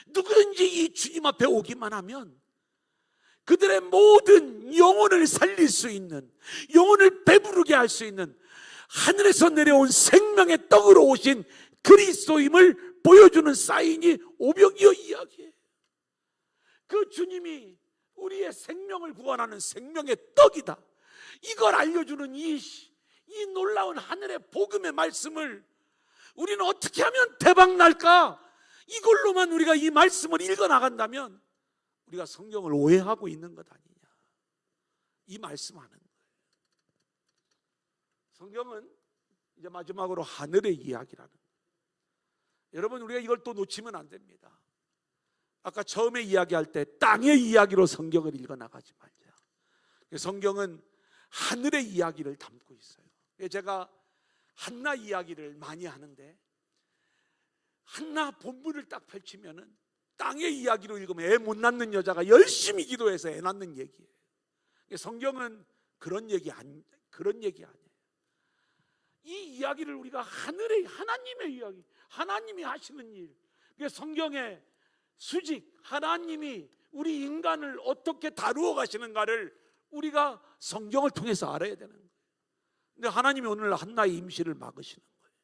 누구든지 이 주님 앞에 오기만 하면 그들의 모든 영혼을 살릴 수 있는, 영혼을 배부르게 할 수 있는 하늘에서 내려온 생명의 떡으로 오신 그리스도임을 보여주는 사인이 오병이어 이야기예요. 그 주님이 우리의 생명을 구원하는 생명의 떡이다. 이걸 알려주는 이 놀라운 하늘의 복음의 말씀을 우리는 어떻게 하면 대박 날까? 이걸로만 우리가 이 말씀을 읽어 나간다면 우리가 성경을 오해하고 있는 것 아니냐, 이 말씀하는 거예요. 성경은 이제 마지막으로 하늘의 이야기라는 거예요. 여러분, 우리가 이걸 또 놓치면 안 됩니다. 아까 처음에 이야기할 때 땅의 이야기로 성경을 읽어 나가지 말자. 성경은 하늘의 이야기를 담고 있어요. 제가 한나 이야기를 많이 하는데 한나 본문을 딱 펼치면은 땅의 이야기로 읽으면 애 못 낳는 여자가 열심히 기도해서 애 낳는 얘기예요. 성경은 그런 얘기 아니에요. 이 이야기를 우리가 하늘의 하나님의 이야기, 하나님이 하시는 일, 성경의 수직, 하나님이 우리 인간을 어떻게 다루어 가시는가를 우리가 성경을 통해서 알아야 되는 거예요. 근데 하나님이 오늘 한나의 임신을 막으시는 거예요.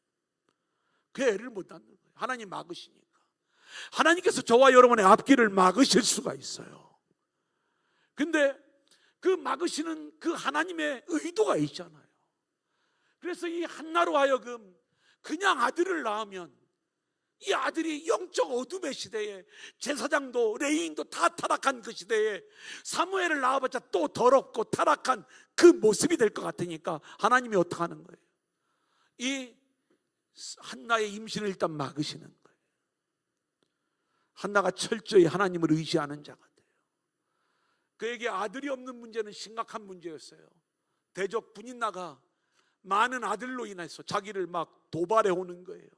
그 애를 못 낳는 거예요. 하나님 막으시니까. 하나님께서 저와 여러분의 앞길을 막으실 수가 있어요. 근데 그 막으시는 그 하나님의 의도가 있잖아요. 그래서 이 한나로 하여금 그냥 아들을 낳으면 이 아들이 영적 어둠의 시대에 제사장도 레위인도 다 타락한 그 시대에 사무엘을 낳아봤자 또 더럽고 타락한 그 모습이 될 것 같으니까 하나님이 어떻게 하는 거예요? 이 한나의 임신을 일단 막으시는 거예요. 한나가 철저히 하나님을 의지하는 자가 돼요. 그에게 아들이 없는 문제는 심각한 문제였어요. 대적 분인나가 많은 아들로 인해서 자기를 막 도발해 오는 거예요.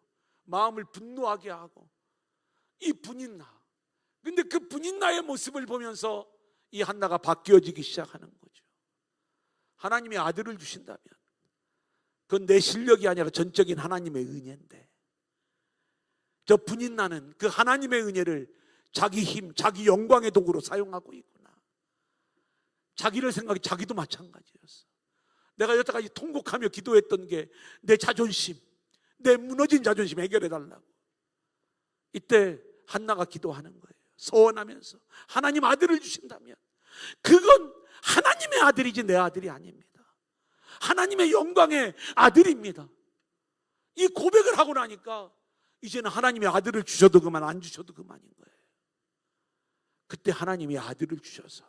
마음을 분노하게 하고. 이 분인나, 근데 그 분인나의 모습을 보면서 이 한나가 바뀌어지기 시작하는 거죠. 하나님이 아들을 주신다면 그건 내 실력이 아니라 전적인 하나님의 은혜인데, 저 분인나는 그 하나님의 은혜를 자기 힘, 자기 영광의 도구로 사용하고 있구나. 자기를 생각해. 자기도 마찬가지였어. 내가 여태까지 통곡하며 기도했던 게 내 자존심, 내 무너진 자존심 해결해 달라고. 이때 한나가 기도하는 거예요. 서원하면서 하나님 아들을 주신다면 그건 하나님의 아들이지 내 아들이 아닙니다. 하나님의 영광의 아들입니다. 이 고백을 하고 나니까 이제는 하나님의 아들을 주셔도 그만, 안 주셔도 그만인 거예요. 그때 하나님이 아들을 주셔서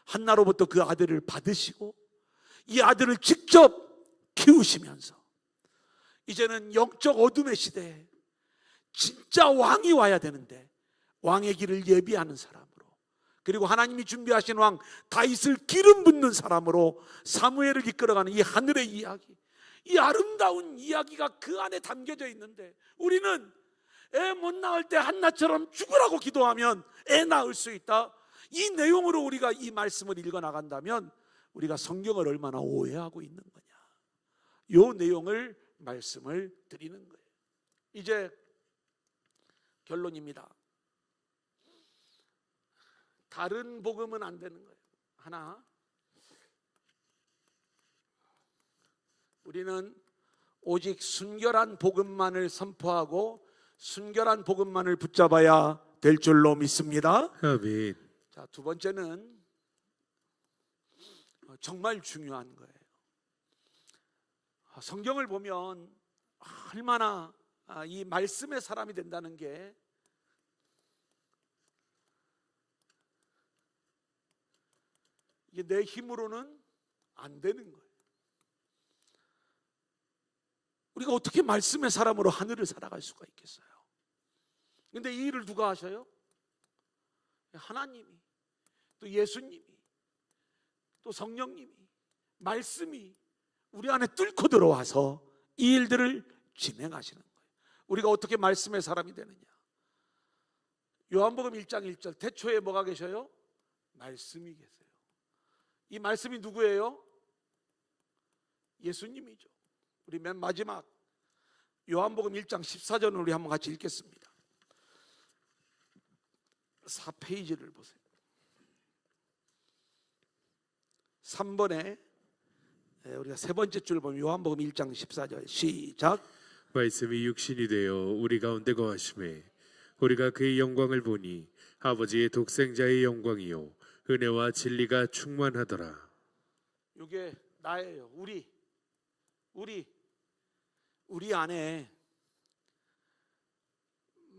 한나로부터 그 아들을 받으시고 이 아들을 직접 키우시면서 이제는 영적 어둠의 시대에 진짜 왕이 와야 되는데 왕의 길을 예비하는 사람으로, 그리고 하나님이 준비하신 왕 다윗을 기름 붓는 사람으로 사무엘을 이끌어가는 이 하늘의 이야기, 이 아름다운 이야기가 그 안에 담겨져 있는데, 우리는 애 못 낳을 때 한나처럼 죽으라고 기도하면 애 낳을 수 있다, 이 내용으로 우리가 이 말씀을 읽어 나간다면 우리가 성경을 얼마나 오해하고 있는 거냐, 이 내용을 말씀을 드리는 거예요. 이제 결론입니다. 다른 복음은 안 되는 거예요. 하나, 우리는 오직 순결한 복음만을 선포하고 순결한 복음만을 붙잡아야 될 줄로 믿습니다. 아멘. 자, 두 번째는 정말 중요한 거예요. 성경을 보면 얼마나 이 말씀의 사람이 된다는 게 이게 내 힘으로는 안 되는 거예요. 우리가 어떻게 말씀의 사람으로 하늘을 살아갈 수가 있겠어요? 근데 이 일을 누가 하셔요? 하나님이, 또 예수님이, 또 성령님이, 말씀이 우리 안에 뚫고 들어와서 이 일들을 진행하시는 거예요. 우리가 어떻게 말씀의 사람이 되느냐? 요한복음 1장 1절, 태초에 뭐가 계셔요? 말씀이 계세요. 이 말씀이 누구예요? 예수님이죠. 우리 맨 마지막 요한복음 1장 14절을 우리 한번 같이 읽겠습니다. 4페이지를 보세요. 3번에 우리가 세 번째 줄 보면 요한복음 1장 14절 시작. 말씀이 육신이 되어 우리 가운데 거하심에 우리가 그의 영광을 보니 아버지의 독생자의 영광이요 은혜와 진리가 충만하더라. 이게 나예요. 우리 안에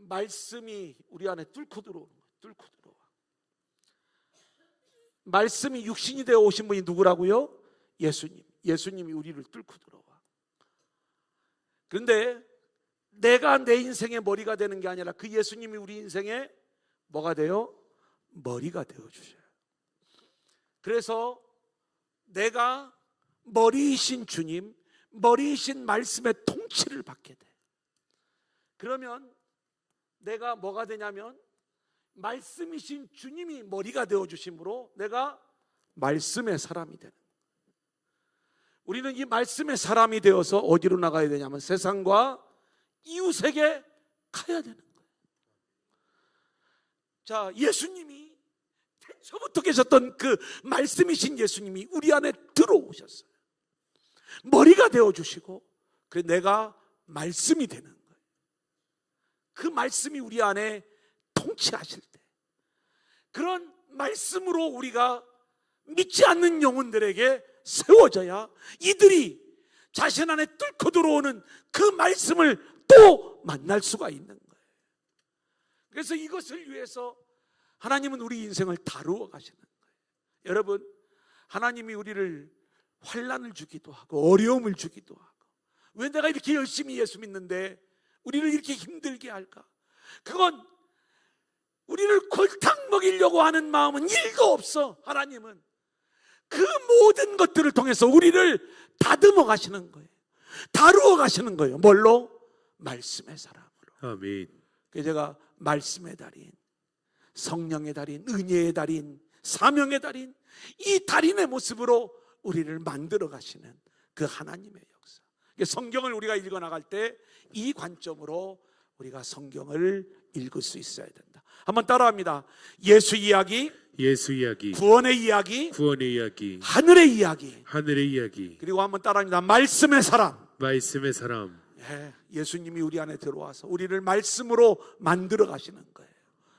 말씀이 우리 안에 뚫고 들어오는 거예요. 뚫고 들어와. 말씀이 육신이 되어 오신 분이 누구라고요? 예수님. 예수님이 우리를 뚫고 들어와. 그런데 내가 내 인생의 머리가 되는 게 아니라 그 예수님이 우리 인생의 뭐가 돼요? 머리가 되어 주셔요. 그래서 내가 머리이신 주님, 머리이신 말씀의 통치를 받게 돼. 그러면 내가 뭐가 되냐면 말씀이신 주님이 머리가 되어 주심으로 내가 말씀의 사람이 되는 거예요. 우리는 이 말씀의 사람이 되어서 어디로 나가야 되냐면 세상과 이웃에게 가야 되는 거예요. 자, 예수님이 태초부터 계셨던 그 말씀이신 예수님이 우리 안에 들어오셨어요. 머리가 되어주시고 그래서 내가 말씀이 되는 거예요. 그 말씀이 우리 안에 통치하실 때 그런 말씀으로 우리가 믿지 않는 영혼들에게 세워져야 이들이 자신 안에 뚫고 들어오는 그 말씀을 또 만날 수가 있는 거예요. 그래서 이것을 위해서 하나님은 우리 인생을 다루어 가시는 거예요. 여러분, 하나님이 우리를 환난을 주기도 하고 어려움을 주기도 하고, 왜 내가 이렇게 열심히 예수 믿는데 우리를 이렇게 힘들게 할까? 그건 우리를 골탕 먹이려고 하는 마음은 1도 없어. 하나님은 그 모든 것들을 통해서 우리를 다듬어 가시는 거예요. 다루어 가시는 거예요. 뭘로? 말씀의 사람으로. 아멘. 그래서 제가 말씀의 달인, 성령의 달인, 은혜의 달인, 사명의 달인, 이 달인의 모습으로 우리를 만들어 가시는 그 하나님의 역사. 성경을 우리가 읽어 나갈 때 이 관점으로 우리가 성경을 읽을 수 있어야 된다. 한번 따라합니다. 예수 이야기, 예수 이야기, 구원의 이야기, 구원의 이야기, 하늘의 이야기, 하늘의 이야기, 그리고 한번 따라합니다. 말씀의 사람. 말씀의 사람. 예수님이 우리 안에 들어와서 우리를 말씀으로 만들어 가시는 거예요.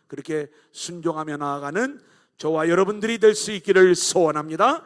그렇게 순종하며 나아가는 저와 여러분들이 될 수 있기를 소원합니다.